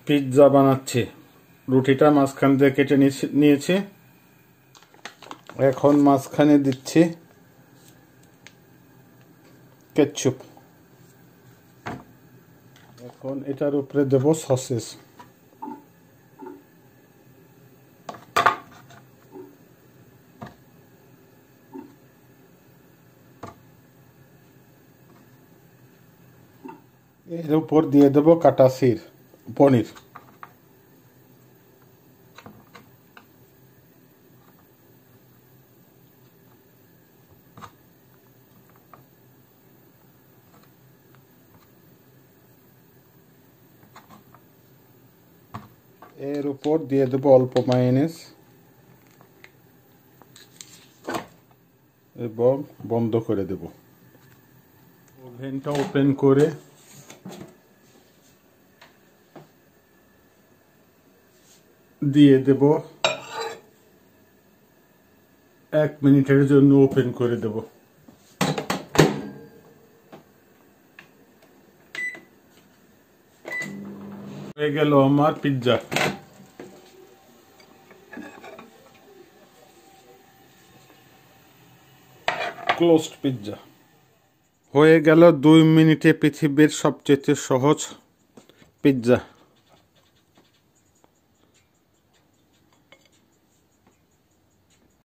Pizza বানাচ্ছি। রুটিটা মাঝখান দিয়ে কেটে নিয়েছি। এখন মাঝখানে দিচ্ছি কেচাপ। এখন এটার উপরে দেব সসেস। এর উপর দিয়ে দেব কাটা পনির। এর উপর দিয়ে দেব অল্প মায়োনেজ এবং বন্ধ করে দেব। ওভেনটা ওপেন করে দিয়ে দেব 1 মিনিটের জন্য ওপেন করে দেব। হয়ে গেল আমার পিৎজা। ক্লোজড পিৎজা হয়ে গেল 2 মিনিটে পৃথিবীর সবচেয়ে সহজ পিৎজা।